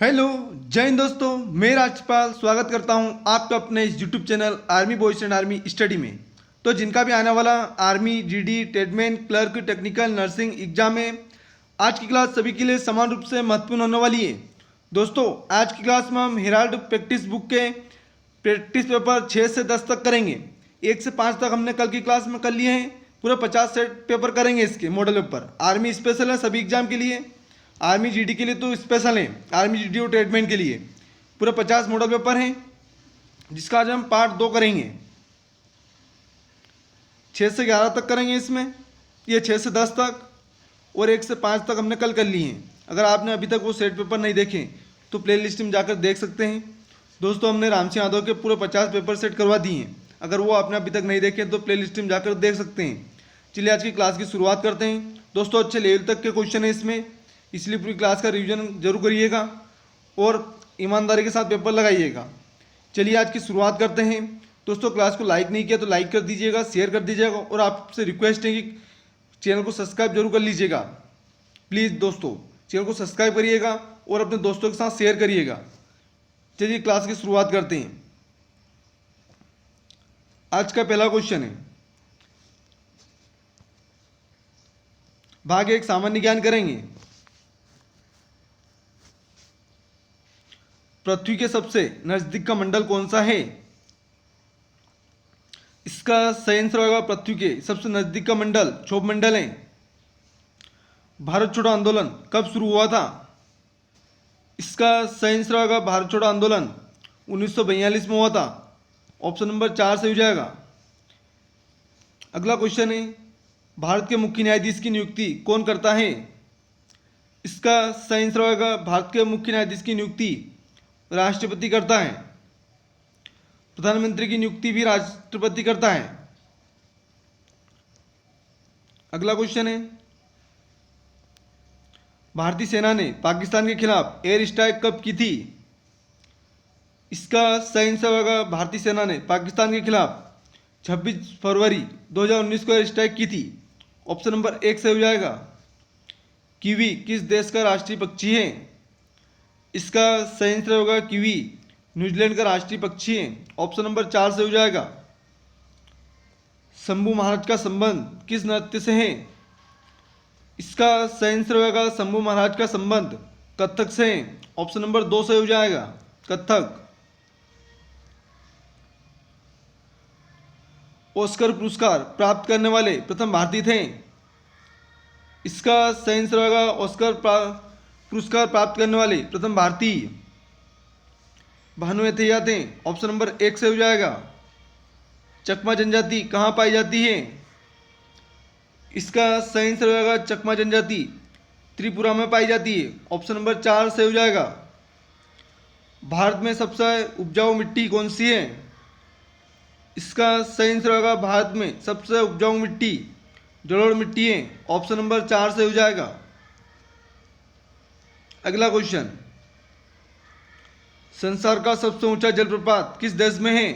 Hello जय हिंद दोस्तों, मैं राजपाल स्वागत करता हूं आपका अपने इस YouTube channel army boys and army study में। तो जिनका भी आने वाला army, GD, tradesman, clerk, technical, nursing exam है, आज की क्लास सभी के लिए समान रूप से महत्वपूर्ण होने वाली है। दोस्तों आज की क्लास में हम हेराल्ड प्रैक्टिस बुक के प्रैक्टिस पेपर 6 से 10 तक करेंगे। 1 से 5 तक हमने कल की क्लास में कर लिए हैं। पूरे 50 सेट पेपर करेंगे इसके मॉडल पेपर। आर्मी स्पेशल है सभी एग्जाम के लिए, आर्मी जीडी के लिए तो स्पेशल है, आर्मी जीडी और ट्रेडमैन के लिए पूरे 50 मॉडल पेपर हैं, जिसका आज हम पार्ट 2 करेंगे। 6 से 11 तक करेंगे इसमें, ये 6 से 10 तक और 1 से 5 तक हमने कल कर लिए हैं। अगर आपने अभी तक वो सेट पेपर नहीं देखे तो प्ले लिस्ट में जाकर देख सकते हैं। दोस्तों हमने राम सिंह यादव के पूरे 50 पेपर सेट करवा दिए हैं। अगर वो आपने अभी तक नहीं देखे तो प्ले लिस्ट में जाकर देख सकते हैं। चलिए आज की क्लास की शुरुआत करते हैं। दोस्तों अच्छे लेवल तक के क्वेश्चन है इसमें, इसलिए पूरी क्लास का रिवीजन जरूर करिएगा और ईमानदारी के साथ पेपर लगाइएगा। चलिए आज की शुरुआत करते हैं। दोस्तों क्लास को लाइक नहीं किया तो लाइक कर दीजिएगा, शेयर कर दीजिएगा और आपसे रिक्वेस्ट है कि चैनल को सब्सक्राइब जरूर कर लीजिएगा। प्लीज़ दोस्तों चैनल को सब्सक्राइब करिएगा और अपने दोस्तों के साथ शेयर करिएगा। चलिए क्लास की शुरुआत करते हैं। आज का पहला क्वेश्चन है, भाग 1 सामान्य ज्ञान करेंगे। पृथ्वी के सबसे नजदीक का मंडल कौन सा है? इसका सही आंसर होगा पृथ्वी के सबसे नजदीक का मंडल क्षोभ मंडल है। भारत छोड़ो आंदोलन कब शुरू हुआ था? इसका सही आंसर होगा भारत छोड़ो आंदोलन 1942 में हुआ था। ऑप्शन नंबर 4 सही हो जाएगा। अगला क्वेश्चन है, भारत के मुख्य न्यायाधीश की नियुक्ति कौन करता है? इसका सही आंसर होगा भारत के मुख्य न्यायाधीश की नियुक्ति राष्ट्रपति करता है। प्रधानमंत्री की नियुक्ति भी राष्ट्रपति करता है। अगला क्वेश्चन है, भारतीय सेना ने पाकिस्तान के खिलाफ एयर स्ट्राइक कब की थी? इसका सही आंसर होगा भारतीय सेना ने पाकिस्तान के खिलाफ 26 फरवरी 2019 को एयर स्ट्राइक की थी। ऑप्शन नंबर 1 सही हो जाएगा। कीवी किस देश का राष्ट्रीय पक्षी है? इसका सही आंसर होगा कीवी न्यूजीलैंड का राष्ट्रीय पक्षी है। ऑप्शन नंबर 4 से हो जाएगा। शंभू महाराज का संबंध किस नृत्य से है? इसका सही आंसर होगा शंभू महाराज का संबंध कथक से है। ऑप्शन नंबर 2 से हो जाएगा कथक। ऑस्कर पुरस्कार प्राप्त करने वाले प्रथम भारतीय थे। इसका सही आंसर होगा ऑस्कर पुरस्कार प्राप्त करने वाले प्रथम भारतीय भानु एथिया थे। ऑप्शन नंबर 1 से हो जाएगा। चकमा जनजाति कहाँ पाई जाती है? इसका सही आंसर होगा चकमा जनजाति त्रिपुरा में पाई जाती है। ऑप्शन नंबर 4 से हो जाएगा। भारत में सबसे उपजाऊ मिट्टी कौन सी है? इसका सही आंसर होगा भारत में सबसे उपजाऊ मिट्टी जलोढ़ मिट्टी है। ऑप्शन नंबर 4 से हो जाएगा। अगला क्वेश्चन, संसार का सबसे ऊंचा जलप्रपात किस देश में है?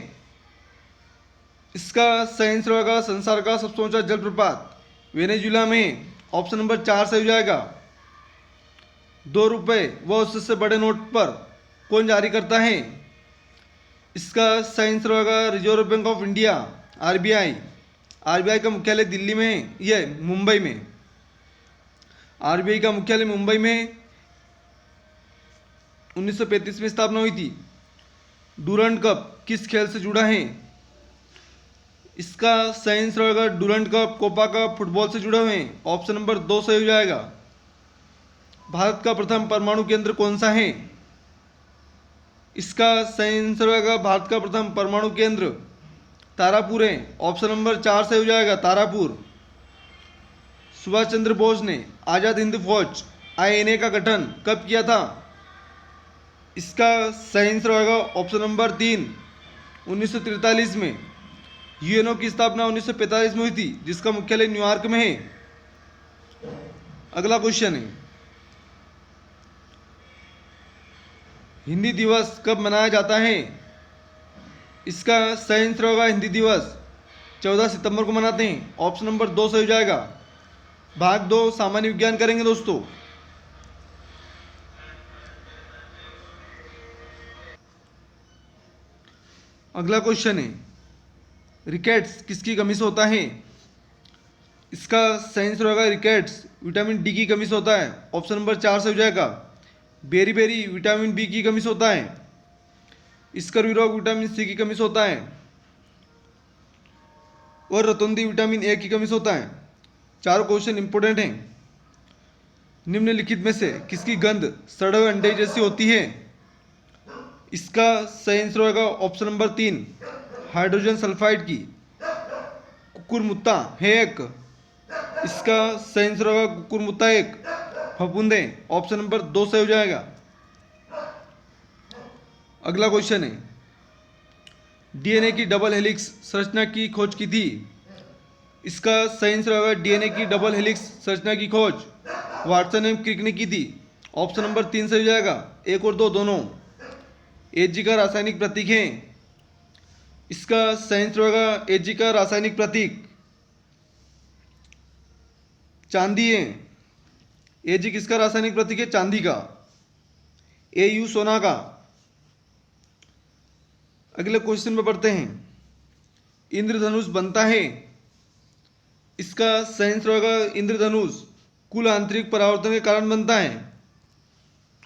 इसका सही आंसर होगा संसार का सबसे ऊंचा जलप्रपात वेनेजुएला में है। ऑप्शन नंबर 4 से हो जाएगा। 2 रुपये व उससे बड़े नोट पर कौन जारी करता है? इसका सही आंसर होगा reserve bank of India RBI. RBI का मुख्यालय दिल्ली में है, यह मुंबई में। आरबीआई का मुख्यालय मुंबई में 1935 में स्थापना हुई थी। डूरंड कप किस खेल से जुड़ा है? इसका सही आंसर होगा Durand cup Copa cup football से जुड़े हुए हैं। ऑप्शन नंबर 2 सही हो जाएगा। भारत का प्रथम परमाणु केंद्र कौन सा है? इसका सही आंसर होगा भारत का प्रथम परमाणु केंद्र तारापुर है। ऑप्शन नंबर 4 सही हो जाएगा तारापुर। सुभाष चंद्र बोस ने आजाद हिंद फौज आईएनए का गठन कब किया था? इसका सही आंसर होगा ऑप्शन नंबर 3 1943 में। यूएनओ की स्थापना 1945 में हुई थी, जिसका मुख्यालय न्यूयॉर्क में है। अगला क्वेश्चन है, हिंदी दिवस कब मनाया जाता है? इसका सही आंसर होगा हिंदी दिवस 14 सितंबर को मनाते हैं। ऑप्शन नंबर 2 सही हो जाएगा। भाग 2 सामान्य विज्ञान करेंगे दोस्तों। अगला क्वेश्चन है, रिकेट्स किसकी कमी से होता है? इसका सही आंसर होगा रिकेट्स विटामिन डी की कमी से होता है। ऑप्शन नंबर 4 से हो जाएगा। बेरी विटामिन बी की कमी से होता है। स्कर्वी रोग विटामिन सी की कमी से होता है। और रतौंधी विटामिन ए की कमी से होता है। चारों क्वेश्चन इंपोर्टेंट हैं। निम्नलिखित में से किसकी गंध सड़े हुए अंडे जैसी होती है? इसका सही आंसर होगा ऑप्शन नंबर 3 हाइड्रोजन सल्फाइड की। कुकुरमुत्ता है एक। इसका सही आंसर होगा कुकुरमुत्ता एक। फफूंदे ऑप्शन नंबर 2 से हो जाएगा। अगला क्वेश्चन है, डीएनए की डबल हेलिक्स संरचना की खोज की थी। इसका सही आंसर होगा डीएनए की डबल हेलिक्स संरचना की खोज वाटसन एवं क्रिक ने की थी। ऑप्शन नंबर 3 से हो जाएगा। 1 और 2 दोनों। एजी का रासायनिक प्रतीक है। इसका सही आंसर होगा एजी का रासायनिक प्रतीक चांदी है। एजी किसका रासायनिक प्रतीक है? चांदी का। एयू सोना का। अगले क्वेश्चन में पढ़ते हैं, इंद्रधनुष बनता है। इसका सही आंसर होगा इंद्रधनुष कुल आंतरिक परावर्तन के कारण बनता है।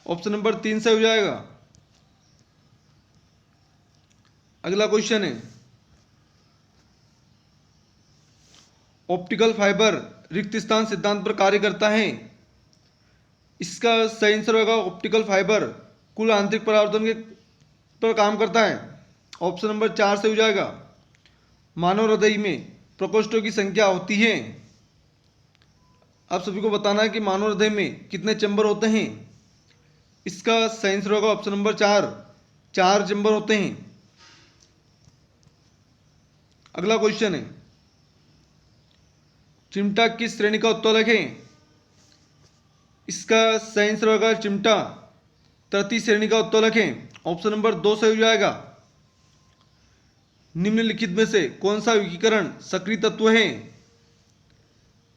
ऑप्शन नंबर 3 से हो जाएगा। अगला क्वेश्चन है, ऑप्टिकल फाइबर रिक्त स्थान सिद्धांत पर कार्य करता है। इसका सही आंसर होगा ऑप्टिकल फाइबर कुल आंतरिक परावर्तन के पर काम करता है। ऑप्शन नंबर 4 से हो जाएगा। मानव हृदय में प्रकोष्ठों की संख्या होती है। आप सभी को बताना है कि मानव हृदय में कितने चैम्बर होते हैं। इसका सही आंसर होगा ऑप्शन नंबर 4 4 चैम्बर होते हैं। अगला क्वेश्चन है, चिमटा किस श्रेणी का उत्तोलक है? इसका सही आंसर होगा चिमटा तृतीय श्रेणी का उत्तोलक है। ऑप्शन नंबर 2 से हो जाएगा। निम्नलिखित में से कौन सा विकिरण सक्रिय तत्व है?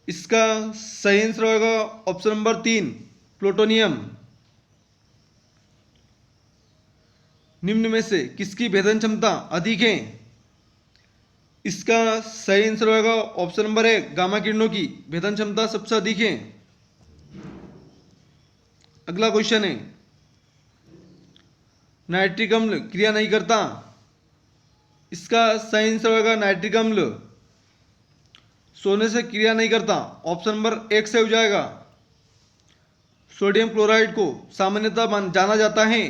इसका सही आंसर होगा ऑप्शन नंबर 3 प्लूटोनियम। निम्न में से किसकी भेदन क्षमता अधिक है? इसका सही आंसर होगा ऑप्शन नंबर 1 गामा किरणों की भेदन क्षमता सबसे अधिक है। अगला क्वेश्चन है, नाइट्रिक अम्ल क्रिया नहीं करता। इसका सही आंसर होगा नाइट्रिक अम्ल सोने से क्रिया नहीं करता। ऑप्शन नंबर 1 से हो जाएगा। सोडियम क्लोराइड को सामान्यतः जाना जाता है।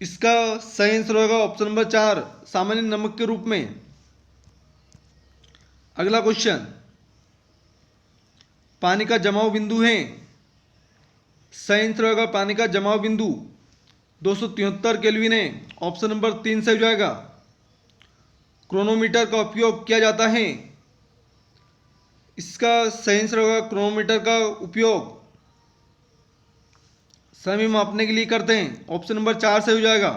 इसका सही आंसर होगा ऑप्शन नंबर 4 सामान्य नमक के रूप में। अगला क्वेश्चन, पानी का जमाव बिंदु है। सही आंसर होगा पानी का जमाव बिंदु 273 केल्विन है। ऑप्शन नंबर 3 से हो जाएगा। क्रोनोमीटर का उपयोग किया जाता है। इसका सही आंसर होगा क्रोनोमीटर का उपयोग समय मापने के लिए करते हैं। ऑप्शन नंबर 4 से हो जाएगा।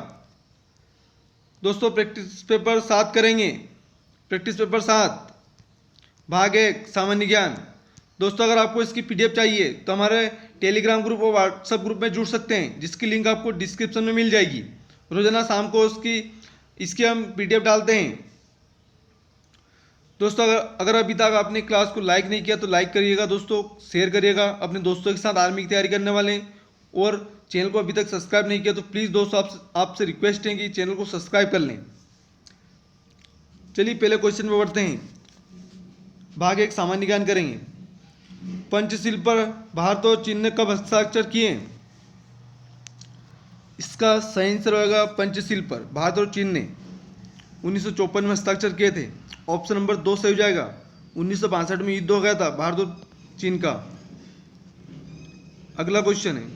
दोस्तों प्रैक्टिस पेपर 7 करेंगे। प्रैक्टिस पेपर 7 भाग 1 सामान्य ज्ञान। दोस्तों अगर आपको इसकी पीडीएफ चाहिए तो हमारे टेलीग्राम ग्रुप और व्हाट्सएप ग्रुप में जुड़ सकते हैं, जिसकी लिंक आपको डिस्क्रिप्शन में मिल जाएगी। रोजाना शाम को इसकी हम पीडीएफ डालते हैं। दोस्तों अगर अभी तक आपने क्लास को लाइक नहीं किया तो लाइक करिएगा दोस्तों, शेयर करिएगा अपने दोस्तों के साथ आर्मी की तैयारी करने वाले हैं। और चैनल को अभी तक सब्सक्राइब नहीं किया तो प्लीज़ दोस्तों आपसे रिक्वेस्ट है कि चैनल को सब्सक्राइब कर लें। चलिए पहले क्वेश्चन में बढ़ते हैं। भाग 1 सामान्य ज्ञान करेंगे। पंचशील पर भारत और चीन ने कब हस्ताक्षर किए? इसका सही आंसर होगा पंचशील पर भारत और चीन ने 1954 में हस्ताक्षर किए थे। ऑप्शन नंबर 2 से हो जाएगा। 1962 में युद्ध हो गया था भारत और चीन का। अगला क्वेश्चन है,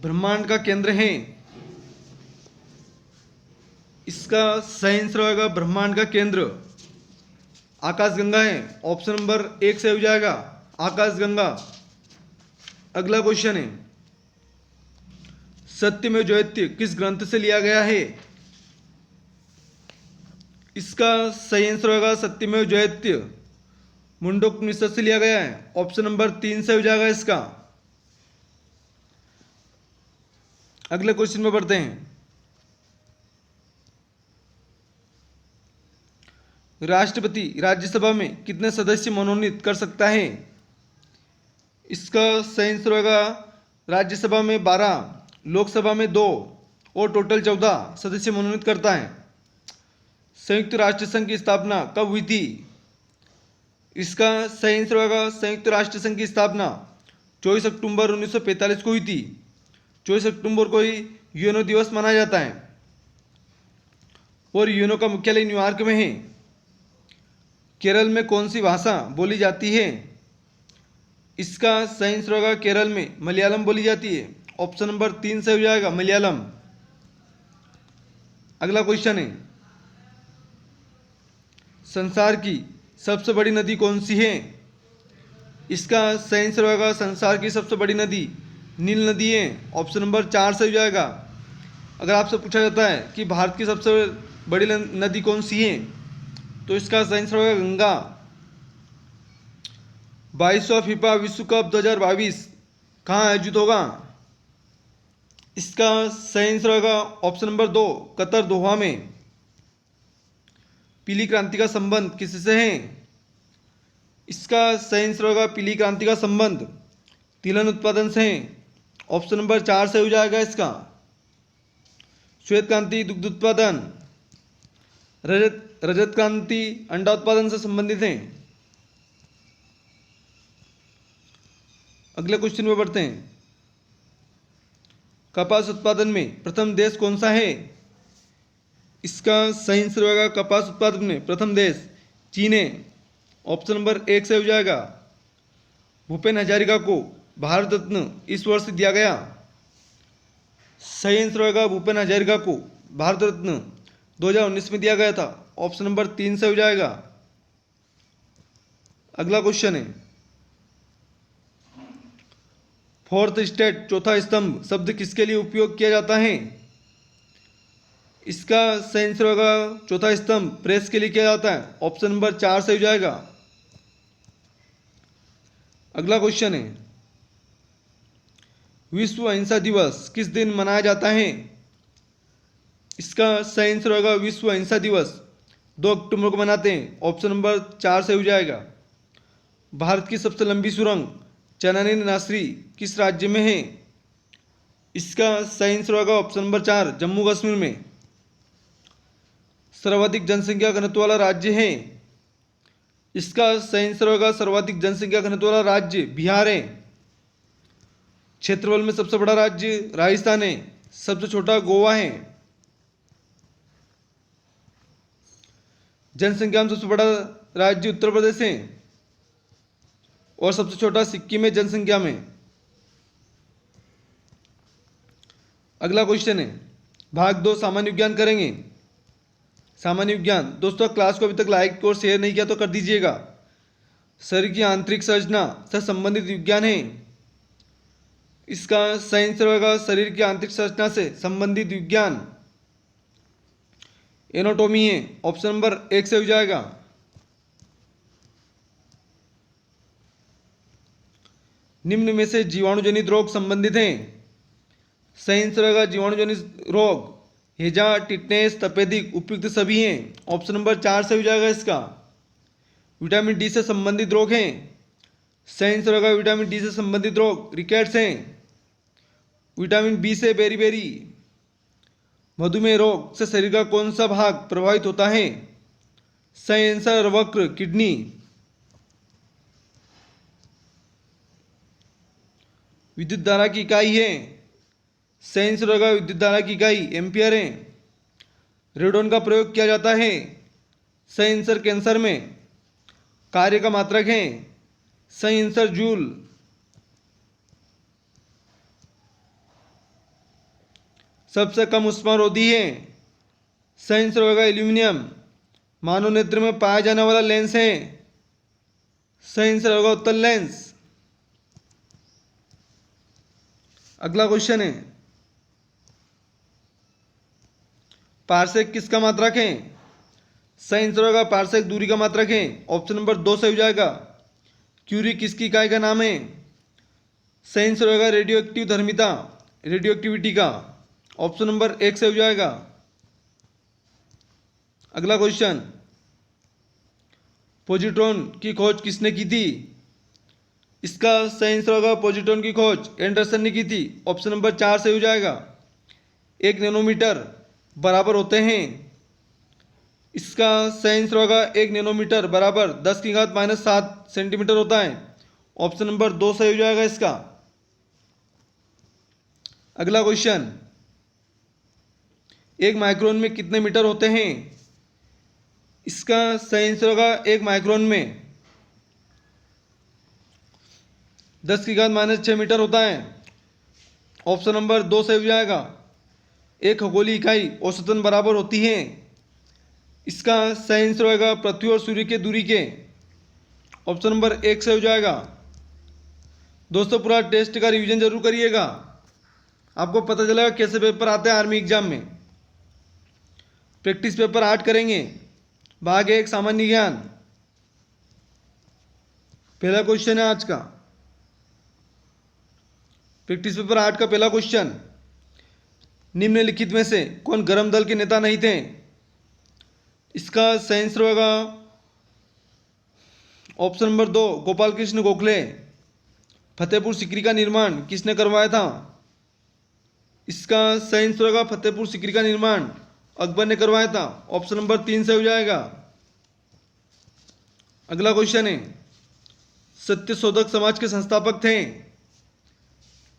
ब्रह्मांड का केंद्र है। इसका सही आंसर होगा ब्रह्मांड का केंद्र आकाशगंगा है। ऑप्शन नंबर 1 से हो जाएगा आकाशगंगा। अगला क्वेश्चन है, सत्यमेव जयते किस ग्रंथ से लिया गया है? इसका सही आंसर होगा सत्यमेव जयते मुंडकोपनिषद से लिया गया है। ऑप्शन नंबर 3 से हो जाएगा इसका। अगले क्वेश्चन में बढ़ते हैं। राष्ट्रपति राज्यसभा में कितने सदस्य मनोनीत कर सकता है? इसका सही आंसर होगा राज्यसभा में 12, लोकसभा में 2 और टोटल 14 सदस्य मनोनीत करता है। संयुक्त राष्ट्र संघ की स्थापना कब हुई थी? इसका सही आंसर होगा संयुक्त राष्ट्र संघ की स्थापना 24 अक्टूबर 1945 को हुई थी। 24 अक्टूबर को ही यूएनओ दिवस मनाया जाता है और यूएनओ का मुख्यालय न्यूयॉर्क में है। केरल में कौन सी भाषा बोली जाती है? इसका सही आंसर होगा केरल में मलयालम बोली जाती है। ऑप्शन नंबर 3 से हो जाएगा मलयालम। अगला क्वेश्चन है, संसार की सबसे बड़ी नदी कौन सी है? इसका सही आंसर होगा संसार की सबसे बड़ी नदी नील नदी है। ऑप्शन नंबर 4 से हो जाएगा। अगर आपसे पूछा जाता है कि भारत की सबसे बड़ी नदी कौन सी है, तो इसका सही आंसर होगा गंगा। 22वां फीफा विश्व कप 2022 कहाँ आयोजित होगा? इसका सही आंसर होगा ऑप्शन नंबर 2 कतर दोहा में। पीली क्रांति का संबंध किससे है? इसका सही आंसर होगा पीली क्रांति का संबंध तिलहन उत्पादन से है। ऑप्शन नंबर 4 से हो जाएगा इसका। श्वेत क्रांति दुग्ध उत्पादन, रजत क्रांति अंडा उत्पादन से संबंधित है। अगले क्वेश्चन में बढ़ते हैं। कपास उत्पादन में प्रथम देश कौन सा है? इसका सही आंसर होगा कपास उत्पादन में प्रथम देश चीन है। ऑप्शन नंबर 1 से हो जाएगा। भूपेन हजारिका को भारत रत्न इस वर्ष दिया गया। सही आंसर होगा भूपेन हजारिका को भारत रत्न 2019 में दिया गया था। ऑप्शन नंबर 3 से हो जाएगा। अगला क्वेश्चन है, फोर्थ स्टेट चौथा स्तंभ शब्द किसके लिए उपयोग किया जाता है? इसका सही आंसर होगा चौथा स्तंभ प्रेस के लिए किया जाता है। ऑप्शन नंबर 4 से हो जाएगा। अगला क्वेश्चन है, विश्व अहिंसा दिवस किस दिन मनाया जाता है? इसका सही आंसर होगा विश्व अहिंसा दिवस 2 अक्टूबर को मनाते हैं। ऑप्शन नंबर 4 से हो जाएगा। भारत की सबसे लंबी सुरंग चनानी नासरी किस राज्य में है? इसका सही आंसर होगा ऑप्शन नंबर 4 जम्मू कश्मीर में। सर्वाधिक जनसंख्या घनत्व वाला राज्य है? इसका सही आंसर होगा सर्वाधिक जनसंख्या घनत्व वाला राज्य बिहार है। क्षेत्रफल में सबसे बड़ा राज्य राजस्थान है। सबसे छोटा गोवा है। जनसंख्या में सबसे बड़ा राज्य उत्तर प्रदेश है और सबसे छोटा सिक्किम है जनसंख्या में। अगला क्वेश्चन है, भाग 2 सामान्य विज्ञान करेंगे। सामान्य विज्ञान दोस्तों, क्लास को अभी तक लाइक और शेयर नहीं किया तो कर दीजिएगा। शरीर की आंतरिक संरचना से संबंधित विज्ञान है। इसका सही आंसर होगा शरीर की आंतरिक संरचना से संबंधित विज्ञान एनाटॉमी है। ऑप्शन नंबर 1 से हो जाएगा। निम्न में से जीवाणुजनित रोग संबंधित हैं। सही आंसर होगा जीवाणुजनित रोग हैजा, टिटनेस, तपेदिक उपयुक्त सभी हैं। ऑप्शन नंबर 4 से हो जाएगा इसका। विटामिन डी से संबंधित रोग हैं। सही आंसर होगा विटामिन डी से संबंधित रोग रिकेट्स हैं। विटामिन बी से बेरीबेरी। मधुमेह रोग से शरीर का कौन सा भाग प्रभावित होता है? सही आंसर वक्र किडनी। विद्युत धारा की इकाई है। सही आंसर होगा विद्युत धारा की इकाई एम्पियर है। रेडोन का प्रयोग किया जाता है। सही आंसर कैंसर में। कार्य का मात्रक है। सही आंसर जूल। सबसे कम उष्मारोधी है। सही आंसर होगा एल्यूमिनियम। मानव नेत्र में पाया जाने वाला लेंस है। सही आंसर होगा उत्तल लेंस। अगला क्वेश्चन है, पार्सेक किसका मात्रक है? सही आंसर होगा पार्सेक दूरी का मात्रक है। ऑप्शन नंबर 2 से हो जाएगा। क्यूरी किसकी इकाई का नाम है? सही आंसर होगा रेडियो एक्टिव धर्मिता, रेडियो एक्टिविटी का। ऑप्शन नंबर 1 सही हो जाएगा। अगला क्वेश्चन, पोजिट्रॉन की खोज किसने की थी? इसका सही आंसर होगा पोजिट्रॉन की खोज एंडरसन ने की थी। ऑप्शन नंबर 4 सही हो जाएगा। 1 नैनोमीटर बराबर होते हैं, इसका सही आंसर होगा 1 नैनोमीटर बराबर 10⁻⁻7 सेंटीमीटर होता है। ऑप्शन नंबर 2 सही हो जाएगा इसका। अगला क्वेश्चन, 1 माइक्रोन में कितने मीटर होते हैं? इसका सही आंसर होगा 1 माइक्रोन में 10⁻⁻6 मीटर होता है। ऑप्शन नंबर 2 सही हो जाएगा। एक खगोलीय इकाई औसतन बराबर होती है, इसका सही आंसर होगा पृथ्वी और सूर्य के दूरी के। ऑप्शन नंबर 1 सही हो जाएगा। दोस्तों पूरा टेस्ट का रिवीजन जरूर करिएगा, आपको पता चलेगा कैसे पेपर आते हैं आर्मी एग्जाम में। प्रैक्टिस पेपर 8 करेंगे। भाग 1 सामान्य ज्ञान। पहला क्वेश्चन है आज का, प्रैक्टिस पेपर 8 का पहला क्वेश्चन, निम्नलिखित में से कौन गर्म दल के नेता नहीं थे? इसका सही आंसर होगा ऑप्शन नंबर 2 गोपाल कृष्ण गोखले। फतेहपुर सीकरी का निर्माण किसने करवाया था? इसका सही आंसर होगा फतेहपुर सीकरी का निर्माण अकबर ने करवाया था। ऑप्शन नंबर 3 सही हो जाएगा। अगला क्वेश्चन है, सत्यशोधक समाज के संस्थापक थे?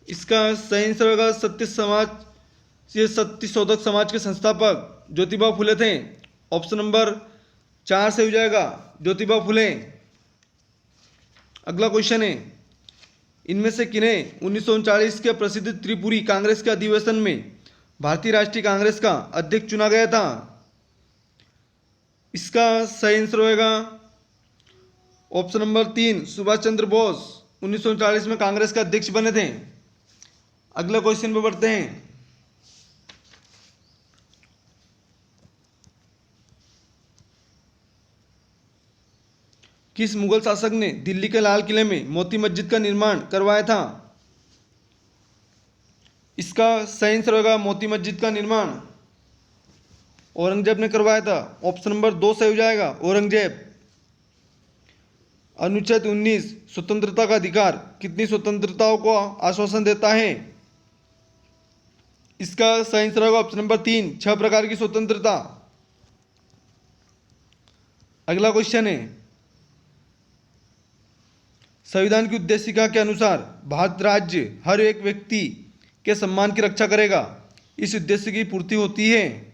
इसका सही आंसर होगा सत्यशोधक समाज के संस्थापक ज्योतिबा फुले थे। ऑप्शन नंबर 4 से हो जाएगा ज्योतिबा फुले। अगला क्वेश्चन है, इनमें से किन्हें 1939 के प्रसिद्ध त्रिपुरी कांग्रेस के अधिवेशन में भारतीय राष्ट्रीय कांग्रेस का अध्यक्ष चुना गया था? इसका सही आंसर होगा ऑप्शन नंबर 3 सुभाष चंद्र बोस 1940 में कांग्रेस के अध्यक्ष बने थे। अगले क्वेश्चन पे बढ़ते हैं, किस मुगल शासक ने दिल्ली के लाल किले में मोती मस्जिद का निर्माण करवाया था? इसका सही आंसर होगा मोती मस्जिद का निर्माण औरंगजेब ने करवाया था। ऑप्शन नंबर 2 सही हो जाएगा औरंगजेब। अनुच्छेद 19 स्वतंत्रता का अधिकार कितनी स्वतंत्रताओं को आश्वासन देता है? इसका सही आंसर होगा ऑप्शन नंबर 3 6 प्रकार की स्वतंत्रता। अगला क्वेश्चन है, संविधान की उद्देशिका के अनुसार भारत राज्य हर एक व्यक्ति के सम्मान की रक्षा करेगा, इस उद्देश्य की पूर्ति होती है?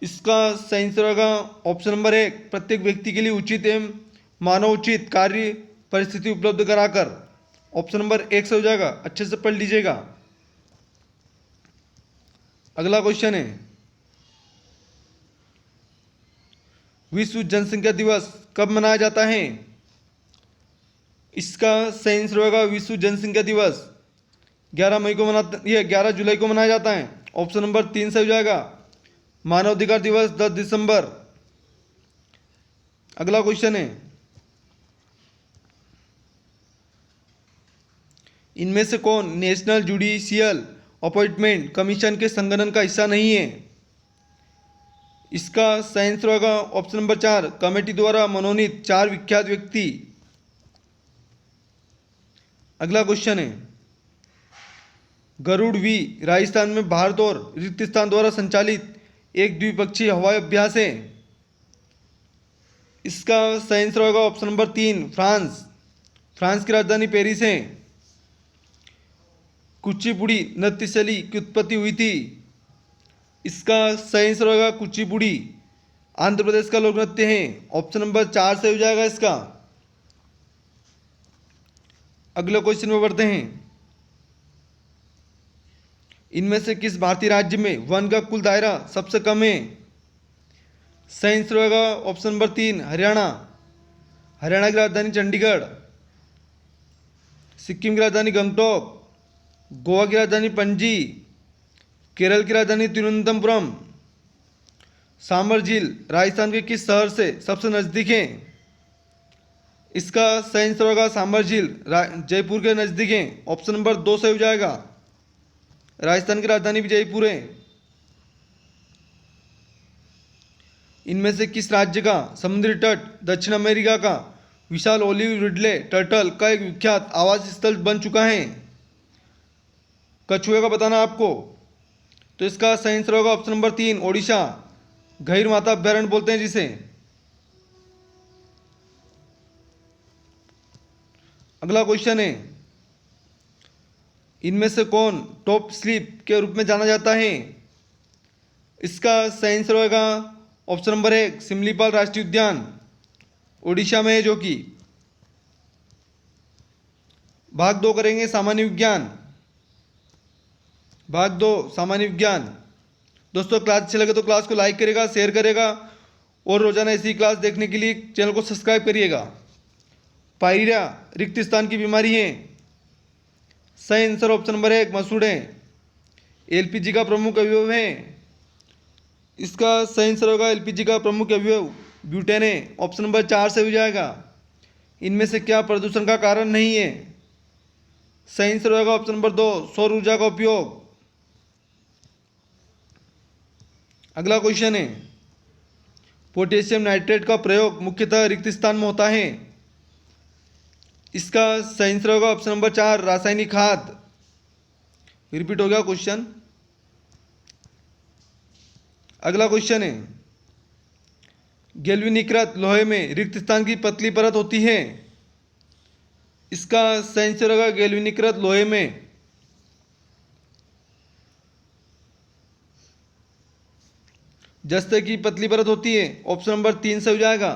इसका सही आंसर होगा ऑप्शन नंबर 1 प्रत्येक व्यक्ति के लिए उचित एवं मानवोचित कार्य परिस्थिति उपलब्ध कराकर। ऑप्शन नंबर 1 से हो जाएगा, अच्छे से पढ़ लीजिएगा। अगला क्वेश्चन है, विश्व जनसंख्या दिवस कब मनाया जाता है? इसका सही आंसर होगा विश्व जनसंख्या दिवस 11 जुलाई को मनाया जाता है। ऑप्शन नंबर 3 से हो जाएगा मानवाधिकार दिवस 10 दिसंबर। अगला क्वेश्चन है, इनमें से कौन नेशनल जुडिशियल अपॉइंटमेंट कमीशन के संगठन का हिस्सा नहीं है? इसका सही आंसर होगा ऑप्शन नंबर 4 कमेटी द्वारा मनोनीत 4 विख्यात व्यक्ति। अगला क्वेश्चन है, गरुड़ वी राजस्थान में भारत और रिक्तिस्तान द्वारा संचालित एक द्विपक्षीय हवाई अभ्यास है। इसका सही आंसर होगा ऑप्शन नंबर 3 फ्रांस की राजधानी पेरिस है। कुचिपुड़ी नृत्य शैली की उत्पत्ति हुई थी। इसका सही आंसर होगा कुचिपुड़ी आंध्र प्रदेश का लोक नृत्य है। ऑप्शन नंबर 4 से हो जाएगा इसका। अगले क्वेश्चन में बढ़ते हैं, इनमें से किस भारतीय राज्य में वन का कुल दायरा सबसे कम है? सही आंसर होगा ऑप्शन नंबर 3 हरियाणा की राजधानी चंडीगढ़, सिक्किम की राजधानी गंगटोक, गोवा की राजधानी पणजी, केरल की राजधानी तिरुवनंतपुरम। सांबर झील राजस्थान के किस शहर से सबसे नज़दीक है? इसका सही आंसर होगा सांबर झील जयपुर के नज़दीक है। ऑप्शन नंबर 2 सही हो जाएगा। राजस्थान की राजधानी भी जयपुर है। इनमें से किस राज्य का समुद्री तट दक्षिण अमेरिका का विशाल ओलिव रिडले टर्टल का एक विख्यात आवास स्थल बन चुका है? कछुए का बताना आपको। तो इसका सही आंसर होगा ऑप्शन नंबर 3 ओडिशा, गहीर माता अभ्यारण्य बोलते हैं जिसे। अगला क्वेश्चन है, इनमें से कौन टॉप स्लिप के रूप में जाना जाता है? इसका सही आंसर होगा ऑप्शन नंबर 1 सिमलीपाल राष्ट्रीय उद्यान, ओडिशा में है जो कि। भाग 2 करेंगे सामान्य विज्ञान। भाग 2 सामान्य विज्ञान। दोस्तों क्लास अच्छी लगे तो क्लास को लाइक करेगा, शेयर करेगा और रोजाना ऐसी क्लास देखने के लिए चैनल को सब्सक्राइब करिएगा। पायरिया रिक्त स्थान की बीमारी है। सही आंसर ऑप्शन नंबर 1 मसूड़े एलपीजी का प्रमुख अवयव है। इसका सही आंसर होगा एलपीजी का प्रमुख अवयव ब्यूटेन है। ऑप्शन नंबर 4 से हो जाएगा। इनमें से क्या प्रदूषण का कारण नहीं है? सही आंसर होगा ऑप्शन नंबर 2 सौर ऊर्जा का उपयोग। अगला क्वेश्चन है, पोटेशियम नाइट्रेट का प्रयोग मुख्यतः रिक्त स्थान में होता है। इसका सही आंसर होगा ऑप्शन नंबर 4 रासायनिक खाद। रिपीट हो गया क्वेश्चन। अगला क्वेश्चन है, गैल्वेनीकृत लोहे में रिक्त स्थान की पतली परत होती है। इसका सही आंसर होगा गैल्वेनीकृत लोहे में जस्ते की पतली परत होती है। ऑप्शन नंबर 3 से हो जाएगा।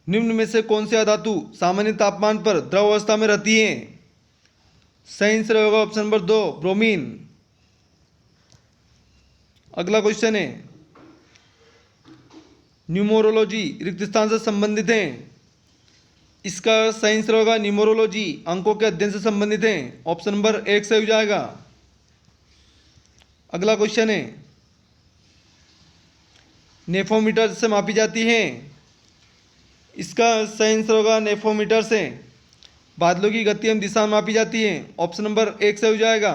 निम्न में से कौन सी धातु सामान्य तापमान पर द्रव अवस्था में रहती है? सही आंसर होगा ऑप्शन नंबर 2 ब्रोमीन। अगला क्वेश्चन है, न्यूमरोलॉजी रिक्त स्थान से संबंधित है। इसका सही आंसर होगा न्यूमरोलॉजी अंकों के अध्ययन से संबंधित है। ऑप्शन नंबर 1 से हो जाएगा। अगला क्वेश्चन है, नेफोमीटर से मापी जाती है। इसका सही आंसर होगा नेफोमीटर से बादलों की गति एवं दिशा मापी जाती है। ऑप्शन नंबर 1 से हो जाएगा।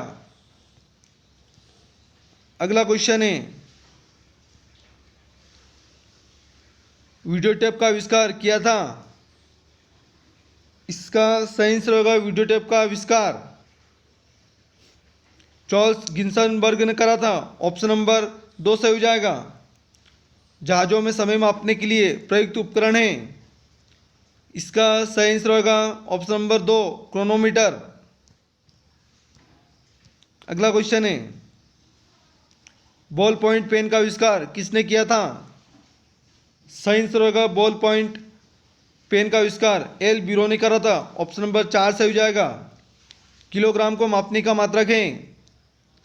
अगला क्वेश्चन है, वीडियो टेप का आविष्कार किया था। इसका सही आंसर होगा वीडियो टेप का आविष्कार चार्ल्स गिन्सनबर्ग ने करा था। ऑप्शन नंबर 2 से हो जाएगा। जहाजों में समय मापने के लिए प्रयुक्त उपकरण है। इसका सही आंसर होगा ऑप्शन नंबर 2 क्रोनोमीटर। अगला क्वेश्चन है, बॉल पॉइंट पेन का आविष्कार किसने किया था? सही आंसर होगा बॉल पॉइंट पेन का आविष्कार एल बीरो ने करा था। ऑप्शन नंबर 4 से हो जाएगा। किलोग्राम को मापने का मात्रक है।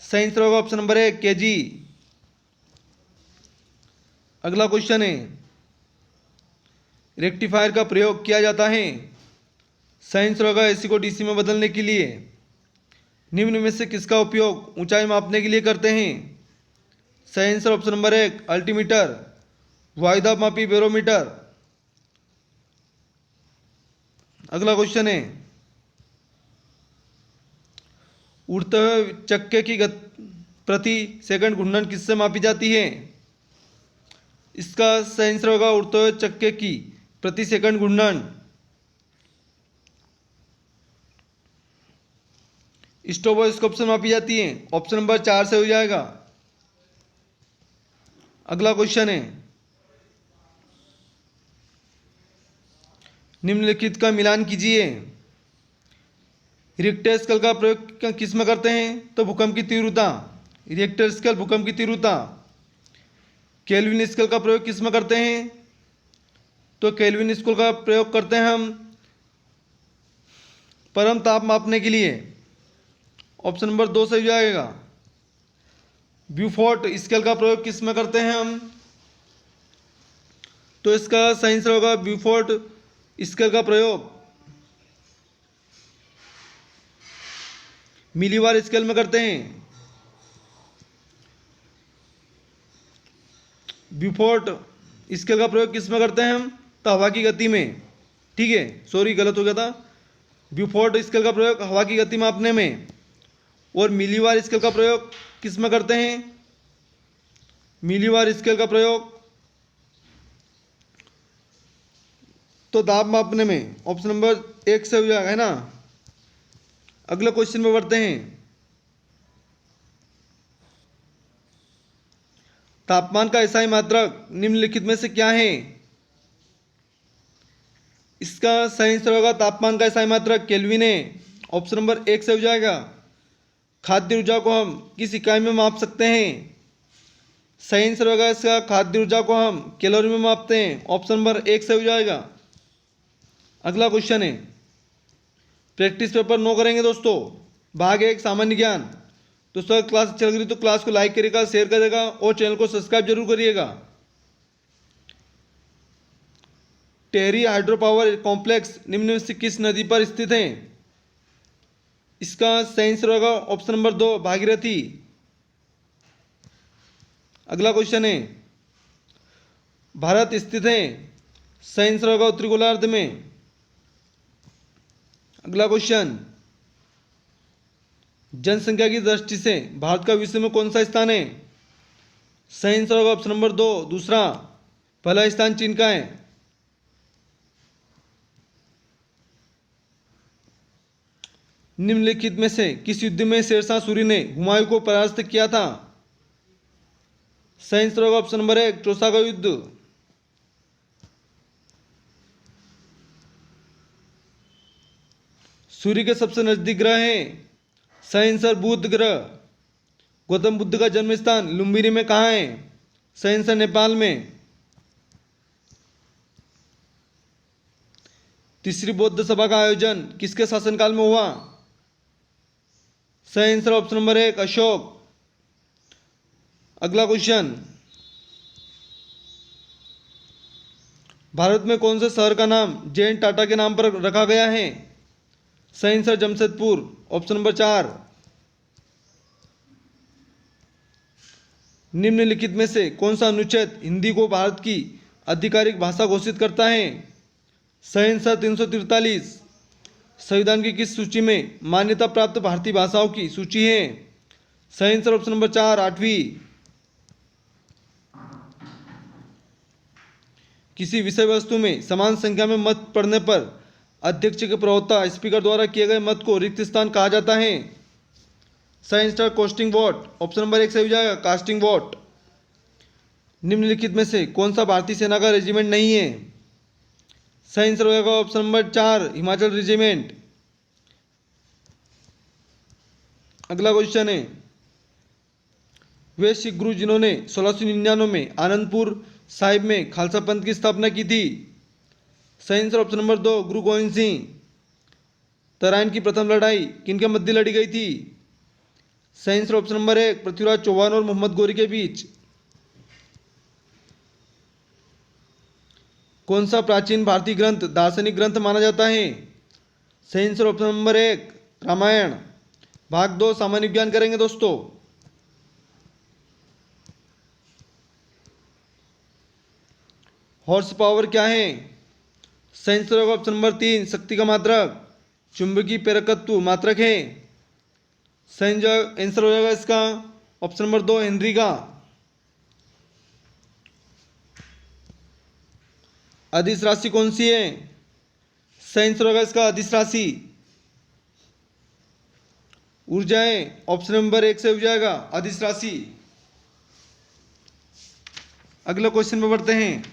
सही आंसर होगा ऑप्शन नंबर 1 केजी। अगला क्वेश्चन है, रेक्टिफायर का प्रयोग किया जाता है। सही आंसर होगा एसी को डीसी में बदलने के लिए। निम्न में से किसका उपयोग ऊंचाई मापने के लिए करते हैं? सही आंसर ऑप्शन नंबर 1 अल्टीमीटर वायुदाब मापी बैरोमीटर। अगला क्वेश्चन है, उड़ते हुए चक्के की प्रति सेकंड घूर्णन किससे मापी जाती है? इसका सही आंसर होगा उड़ते हुए चक्के की प्रति सेकंड घूर्णन स्ट्रोबोस्कोप से मापी जाती है। ऑप्शन नंबर 4 से हो जाएगा। अगला क्वेश्चन है, निम्नलिखित का मिलान कीजिए। रिक्टर स्केल का प्रयोग किस में करते हैं? तो भूकंप की तीव्रता। रिक्टर स्केल भूकंप की तीव्रता। केल्विन स्केल का प्रयोग किस में करते हैं? तो केल्विन स्केल का प्रयोग करते हैं हम परम ताप मापने के लिए। ऑप्शन नंबर 2 से हो जाएगा। ब्यूफोर्ट स्केल का प्रयोग किस में करते हैं हम? तो इसका सही आंसर होगा ब्यूफोर्ट स्केल का प्रयोग मिलीबार स्केल में करते हैं। ब्यूफोर्ट स्केल का प्रयोग किस में करते हैं हम? तो हवा की गति में। ठीक है, सॉरी गलत हो गया था। ब्यूफोर्ट स्केल का प्रयोग हवा की गति मापने में और मिलीवार स्केल का प्रयोग किस में करते हैं? मिलीवार स्केल का प्रयोग तो दाब मापने में ऑप्शन नंबर 1 से हो जाएगा, है ना। अगले क्वेश्चन में बढ़ते हैं। तापमान का एसआई मात्रक निम्नलिखित में से क्या है? इसका सही आंसर होगा तापमान का एसआई मात्रक केल्विन है। ऑप्शन नंबर 1 से हो जाएगा। खाद्य ऊर्जा को हम किस इकाई में माप सकते हैं? सही आंसर होगा इसका खाद्य ऊर्जा को हम कैलोरी में मापते हैं। ऑप्शन नंबर 1 से हो जाएगा। अगला क्वेश्चन है, प्रैक्टिस पेपर 9 करेंगे दोस्तों, भाग 1 सामान्य ज्ञान। दोस्तों क्लास अच्छी लग रही तो क्लास को लाइक करिएगा, शेयर करिएगा और चैनल को सब्सक्राइब जरूर करिएगा। टेहरी हाइड्रो पावर कॉम्प्लेक्स निम्न में से किस नदी पर स्थित है? इसका सही आंसर होगा ऑप्शन नंबर 2 भागीरथी। अगला क्वेश्चन है, भारत स्थित है? सही आंसर होगा उत्तरी गोलार्ध में। अगला क्वेश्चन, जनसंख्या की दृष्टि से भारत का विश्व में कौन सा स्थान है? सही आंसर होगा ऑप्शन नंबर 2 दूसरा। पहला स्थान चीन का है। निम्नलिखित में से किस युद्ध में शेरशाह सूरी ने हुमायूं को परास्त किया था? सही आंसर होगा ऑप्शन नंबर 1 चौसा का युद्ध। सूर्य के सबसे नजदीक ग्रह है? सही आंसर बुध ग्रह। गौतम बुद्ध का जन्म स्थान लुम्बिनी में कहाँ है? सही आंसर नेपाल में। तीसरी बौद्ध सभा का आयोजन किसके शासनकाल में हुआ? सही आंसर ऑप्शन नंबर 1 अशोक। अगला क्वेश्चन, भारत में कौन से शहर का नाम जे.एन. टाटा के नाम पर रखा गया है? सही आंसर जमशेदपुर। Option number 4। निम्नलिखित में से कौन सा अनुच्छेद हिंदी को भारत की आधिकारिक भाषा घोषित करता है? सही आंसर 343। संविधान की किस सूची में मान्यता प्राप्त भारतीय भाषाओं की सूची है? सही आंसर ऑप्शन नंबर 4 8वीं। किसी विषय वस्तु में समान संख्या में मत पड़ने पर अध्यक्ष के प्रवक्ता स्पीकर द्वारा किए गए मत को रिक्त स्थान कहा जाता है? सही answer casting vote. Option number 1 से हो जाएगा कास्टिंग वोट। निम्नलिखित में से कौन सा भारतीय सेना का रेजिमेंट नहीं है? सही आंसर होगा ऑप्शन नंबर 4 हिमाचल रेजिमेंट। अगला क्वेश्चन है, वे सिख गुरु जिन्होंने 1699 में आनंदपुर साहिब में खालसा पंथ की स्थापना की थी? सही आंसर ऑप्शन नंबर 2 गुरु गोविंद सिंह। तराइन की प्रथम लड़ाई किनके मध्य लड़ी गई थी? सही answer option number 1 Prithviraj Chauhan और मोहम्मद गौरी के बीच। कौन सा प्राचीन भारतीय ग्रंथ दार्शनिक ग्रंथ माना जाता है? सही आंसर ऑप्शन नंबर 1 रामायण। भाग 2 सामान्य ज्ञान करेंगे दोस्तों। हॉर्स पावर क्या है? सही आंसर होगा ऑप्शन नंबर 3 शक्ति का मात्रक। चुंबकीय प्रेरकत्व मात्रक है। सही आंसर हो जाएगा इसका ऑप्शन नंबर 2 हेनरी का। अदिश राशि कौन सी है? सही आंसर होगा इसका अदिश राशि। ऊर्जाएं ऑप्शन नंबर 1 से हो जाएगा अदिश राशि। अगले क्वेश्चन में बढ़ते हैं।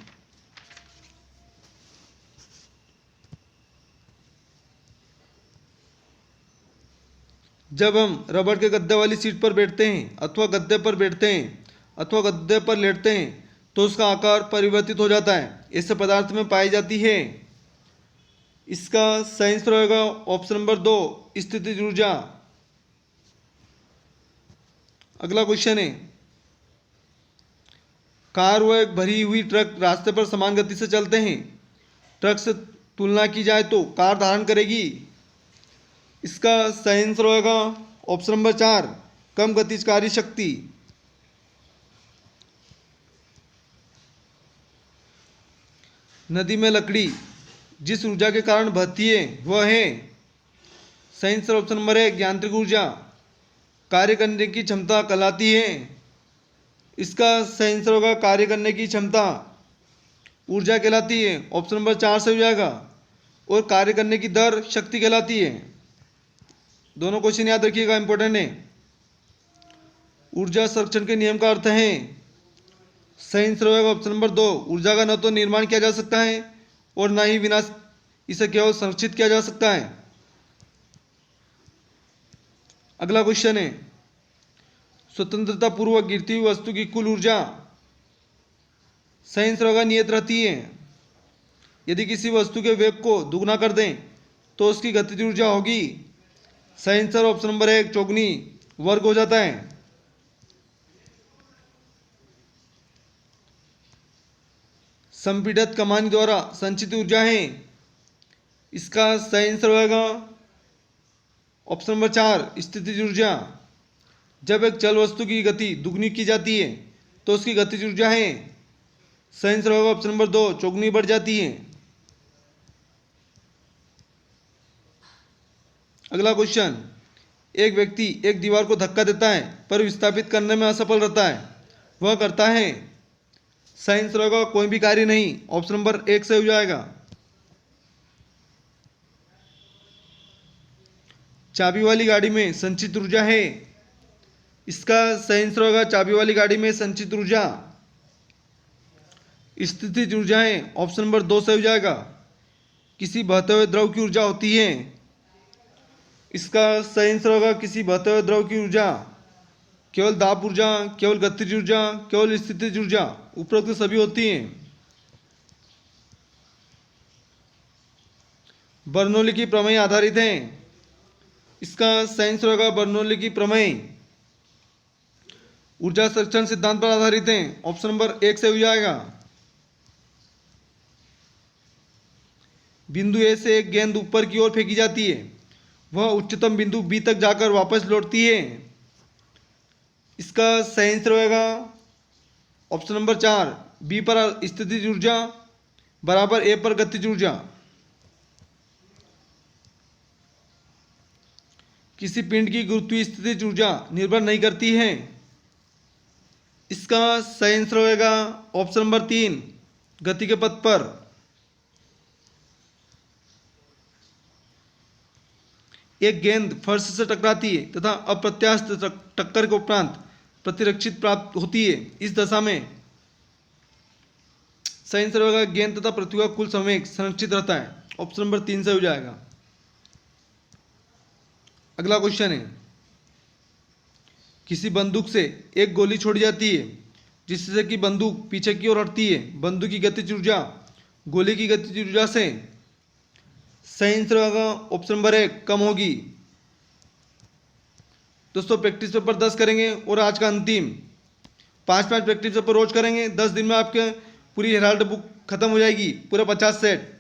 जब हम रबड़ के गद्दे वाली सीट पर बैठते हैं अथवा गद्दे पर बैठते हैं अथवा गद्दे पर लेटते हैं तो उसका आकार परिवर्तित हो जाता है। ऐसे पदार्थ में पाई जाती है। इसका सही आंसर होगा ऑप्शन नंबर 2 स्थितिज ऊर्जा। अगला क्वेश्चन है, कार व एक भरी हुई ट्रक रास्ते पर समान गति से चलते हैं। ट्रक से तुलना की जाए तो कार धारण करेगी। इसका सही आंसर होगा ऑप्शन नंबर 4 कम गतिजकारी शक्ति। नदी में लकड़ी जिस ऊर्जा के कारण बहती है वह है? सही आंसर ऑप्शन नंबर 1 यांत्रिक ऊर्जा। कार्य करने की क्षमता कहलाती है। इसका सही आंसर होगा कार्य करने की क्षमता ऊर्जा कहलाती है। ऑप्शन नंबर 4 से हो जाएगा। और कार्य करने की दर शक्ति कहलाती है। दोनों क्वेश्चन याद रखिएगा, इंपॉर्टेंट है। ऊर्जा संरक्षण के नियम का अर्थ है, सही आंसर होगा ऑप्शन नंबर 2। ऊर्जा का न तो निर्माण किया जा सकता है और न ही विनाश, इसे केवल संरक्षित किया जा सकता है। अगला क्वेश्चन है, स्वतंत्रता पूर्वक गिरती हुई वस्तु की कुल ऊर्जा सही आंसर होगा नियत रहती है। यदि किसी वस्तु के वेग को दुगना कर दें तो उसकी गतिज ऊर्जा होगी, सही आंसर ऑप्शन नंबर 1 चौगुनी वर्ग हो जाता है। संपीड़ित कमानी द्वारा संचित ऊर्जा है, इसका सही आंसर होगा ऑप्शन नंबर 4 स्थितिज ऊर्जा। जब एक चल वस्तु की गति दुगनी की जाती है तो उसकी गतिज ऊर्जा है, सही आंसर होगा ऑप्शन नंबर 2 चौगुनी बढ़ जाती है। अगला क्वेश्चन, एक व्यक्ति एक दीवार को धक्का देता है पर विस्थापित करने में असफल रहता है, वह करता है, सही आंसर होगा कोई भी कार्य नहीं। ऑप्शन नंबर 1 से हो जाएगा। चाबी वाली गाड़ी में संचित ऊर्जा है, इसका सही आंसर होगा चाबी वाली गाड़ी में संचित ऊर्जा स्थितिज ऊर्जा है। ऑप्शन नंबर 2 से हो जाएगा। किसी बहते हुए द्रव की ऊर्जा होती है, इसका सही आंसर होगा किसी बहते हुए द्रव की ऊर्जा केवल दाब ऊर्जा, केवल गतिज ऊर्जा, केवल स्थितिज ऊर्जा, उपरोक्त सभी होती हैं। बर्नौली की प्रमेय आधारित है, इसका सही आंसर होगा बर्नौली की प्रमेय ऊर्जा संरक्षण सिद्धांत पर आधारित है। ऑप्शन नंबर 1 से हो जाएगा। बिंदु ए से एक गेंद ऊपर की ओर फेंकी जाती है, वह उच्चतम बिंदु बी तक जाकर वापस लौटती है, इसका सही आंसर होगा ऑप्शन नंबर 4 बी पर स्थितिज ऊर्जा बराबर ए पर गतिज ऊर्जा। किसी पिंड की गुरुत्वीय स्थितिज ऊर्जा निर्भर नहीं करती है, इसका सही आंसर होगा ऑप्शन नंबर 3 गति के पथ पर। एक गेंद फर्श से टकराती है तथा अप्रत्याशित टक्कर के उपरांत प्रतिरक्षित प्राप्त होती है, इस दशा में सही आंसर होगा गेंद तथा पृथ्वी का कुल संवेग संरक्षित रहता है। ऑप्शन नंबर 3 से हो जाएगा। अगला क्वेश्चन है, किसी बंदूक से एक गोली छोड़ी जाती है जिससे कि बंदूक पीछे की ओर हटती है, बंदूक की गतिज ऊर्जा गोली की गतिज ऊर्जा से सही आंसर होगा ऑप्शन नंबर 1 कम होगी। दोस्तों प्रैक्टिस पेपर 10 करेंगे और आज का अंतिम 5 प्रैक्टिस पेपर रोज करेंगे। 10 दिन में आपके पूरी हेराल्ड बुक खत्म हो जाएगी, पूरा 50 सेट।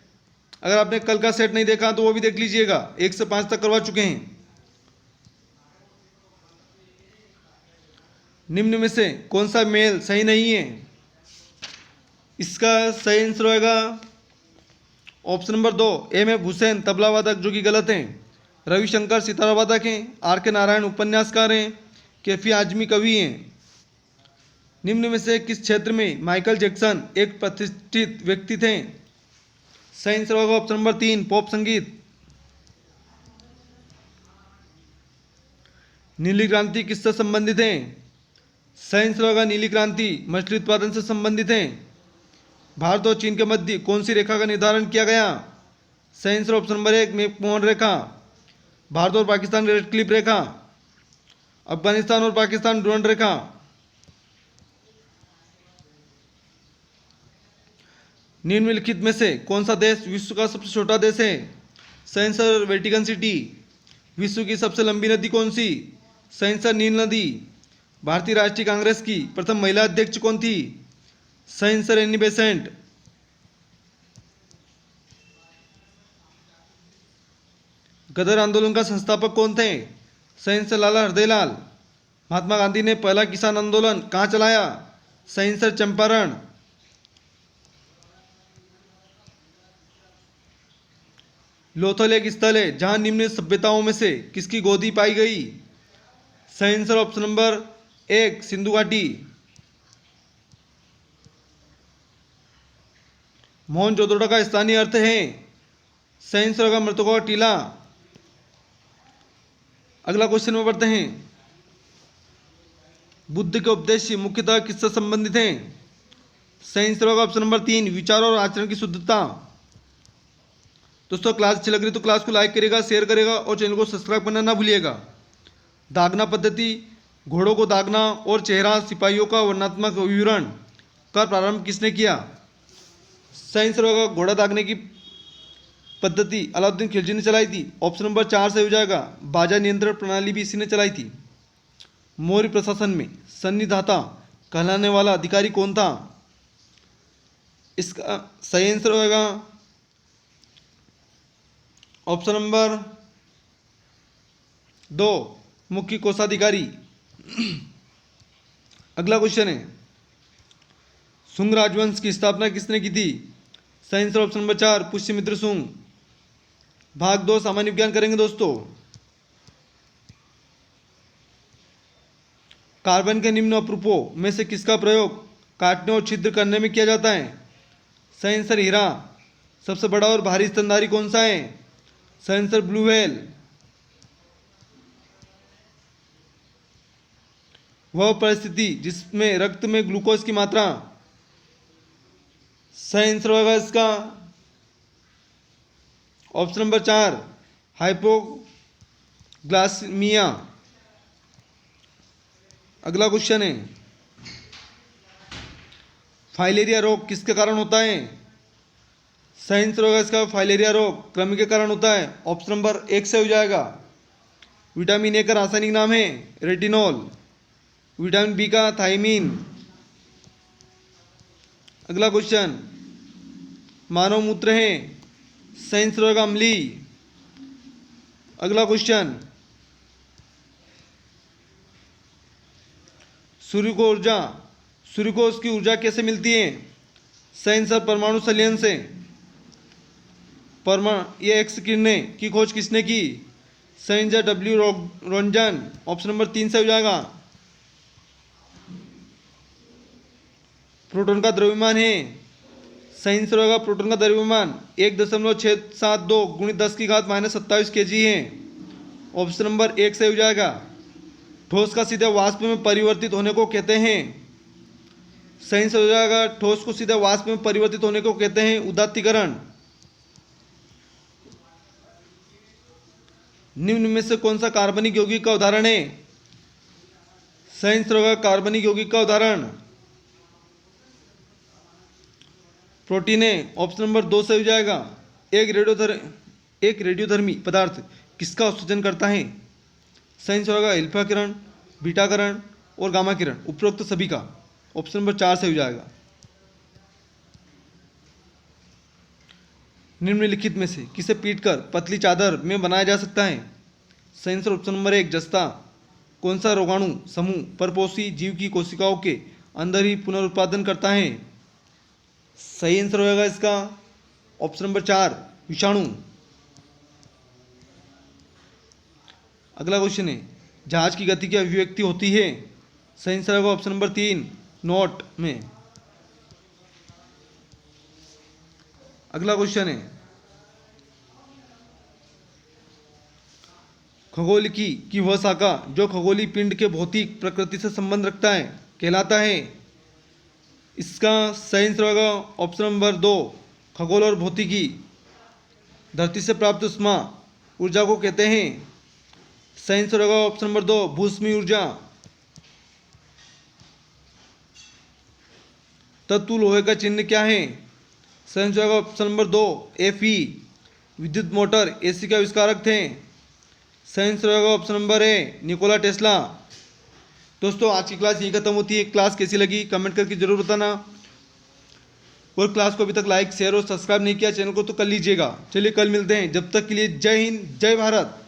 अगर आपने कल का सेट नहीं देखा तो वो भी देख लीजिएगा, 1 से 5 तक करवा चुके हैं। निम्न में से कौन सा मेल सही नहीं है, इसका सही आंसर होगा option number 2 M A Hussain tabla वादक, जो कि गलत है। रविशंकर सितारा वादक हैं। आर के नारायण उपन्यासकार हैं। कैफी आजमी कवि हैं। निम्न में से किस क्षेत्र में माइकल जैक्सन एक प्रतिष्ठित व्यक्ति थे, सही आंसर होगा ऑप्शन नंबर 3 पॉप संगीत। नीली क्रांति किससे संबंधित है, सही आंसर होगा नीली क्रांति मछली उत्पादन से संबंधित है। भारत और चीन के मध्य कौन सी रेखा का निर्धारण किया गया, सही आंसर ऑप्शन नंबर 1 मैकमोहन रेखा। भारत और पाकिस्तान रेड क्लिफ रेखा, अफगानिस्तान और पाकिस्तान डुरंड रेखा। निम्नलिखित में से कौन सा देश विश्व का सबसे छोटा देश है, सही आंसर वेटिकन सिटी। विश्व की सबसे लंबी नदी कौन सी, सही आंसर नील नदी। भारतीय राष्ट्रीय कांग्रेस की प्रथम महिला अध्यक्ष कौन थी, सही आंसर एनी बेसेंट। गदर आंदोलन का संस्थापक कौन थे, सही आंसर लाला हरदयाल। महात्मा गांधी ने पहला किसान आंदोलन कहाँ चलाया, सही आंसर चंपारण। लोथल एक स्थल है जहां निम्न सभ्यताओं में से किसकी गोदी पाई गई, सही आंसर ऑप्शन नंबर 1 सिंधु घाटी। मोहनजोदड़ो का स्थानीय अर्थ है। सही आंसर होगा मृतकों का टीला। अगला क्वेश्चन में बढ़ते हैं। बुद्ध के उपदेश मुख्यतः किससे संबंधित हैं? सही आंसर होगा ऑप्शन नंबर 3 विचारों और आचरण की शुद्धता। दोस्तों क्लास अच्छी लग रही तो क्लास को लाइक करेगा, शेयर करेगा और चैनल को सब्सक्राइब करना ना भूलिएगा। दागना पद्धति, घोड़ों को दागना और चेहरा सिपाहियों का वर्णनात्मक विवरण का प्रारंभ किसने किया? सही आंसर होगा घोड़ा दागने की पद्धति अलाउद्दीन खिलजी ने चलाई थी। ऑप्शन नंबर 4 से हो जाएगा। बाजा नियंत्रण प्रणाली भी इसी ने चलाई थी। मौर्य प्रशासन में सन्निधाता कहलाने वाला अधिकारी कौन था? इसका सही आंसर होगा ऑप्शन नंबर 2 मुख्य कोषाधिकारी। अगला क्वेश्चन है, शुंग राजवंश की स्थापना किसने की थी? सही answer option number 4 Pushyamitra Shunga. भाग 2 सामान्य विज्ञान करेंगे दोस्तों। कार्बन के निम्न अपरूपों में से किसका प्रयोग काटने और छिद्र करने में किया जाता है? सही आंसर हीरा। सबसे बड़ा और भारी स्तनधारी कौन सा है? सही आंसर ब्लू व्हेल। वह परिस्थिति जिसमें रक्त में ग्लूकोज की मात्रा। सही आंसर होगा इसका ऑप्शन नंबर 4 हाइपोग्लाइसीमिया। अगला क्वेश्चन है, फाइलेरिया रोग किसके कारण होता है? सही आंसर होगा इसका फाइलेरिया रोग कृमि के कारण होता है। ऑप्शन नंबर 1 से हो जाएगा। विटामिन ए का रासायनिक नाम है रेटिनॉल। विटामिन बी का थायमीन। अगला क्वेश्चन, मानव मूत्र है। सही आंसर होगा अम्लीय। अगला क्वेश्चन, सूर्य को ऊर्जा, सूर्य को उसकी ऊर्जा कैसे मिलती है? सही आंसर परमाणु संलयन से। ये एक्स किरणें की खोज किसने की? सही answer W Röntgen. Option number 3 से हो जाएगा। प्रोटॉन का द्रव्यमान है। सही आंसर होगा प्रोटॉन का द्रव्यमान 1.672 × 10⁻27 kg है। ऑप्शन नंबर 1 से हो जाएगा। ठोस का सीधे वाष्प में परिवर्तित होने को कहते हैं। सही आंसर हो जाएगा ठोस को सीधे वाष्प में परिवर्तित होने को कहते हैं उदात्तीकरण। निम्न में से कौन सा कार्बनिक यौगिक का उदाहरण है? सही आंसर होगा कार्बनिक यौगिक का उदाहरण प्रोटीन है। ऑप्शन नंबर 2 से हो जाएगा। एक रेडियोधर्मी पदार्थ किसका उत्सर्जन करता है? सही आंसर होगा अल्फा किरण, बीटा किरण और गामा किरण, उपरोक्त सभी का। ऑप्शन नंबर 4 से हो जाएगा। निम्नलिखित में से किसे पीटकर पतली चादर में बनाया जा सकता है? सही आंसर ऑप्शन नंबर 1 जस्ता। कौन सा रोगाणु समूह परपोषी जीव की कोशिकाओं के अंदर ही पुनरुत्पादन करता है? सही आंसर होगा इसका ऑप्शन नंबर 4 विषाणु। अगला क्वेश्चन है, जहाज की गति की अभिव्यक्ति होती है? सही आंसर होगा ऑप्शन नंबर 3 नॉट में। अगला क्वेश्चन है, खगोलिकी की वह शाखा जो खगोलीय पिंड के भौतिक प्रकृति से संबंध रखता है कहलाता है? इसका सही आंसर होगा ऑप्शन नंबर 2 खगोल और भौतिकी। धरती से प्राप्त उष्मा ऊर्जा को कहते हैं? सही आंसर होगा ऑप्शन नंबर 2 भूस्मी ऊर्जा। तत्व लोहे का चिन्ह क्या है? सही आंसर होगा ऑप्शन नंबर 2 Fe। विद्युत मोटर एसी के आविष्कारक थे? सही आंसर होगा option number A Nikola Tesla. दोस्तों आज की क्लास यहीं खत्म होती है। क्लास कैसी लगी कमेंट करके जरूर बताना, और क्लास को अभी तक लाइक शेयर और सब्सक्राइब नहीं किया चैनल को तो कर लीजिएगा। चलिए कल मिलते हैं, जब तक के लिए जय हिंद जय भारत।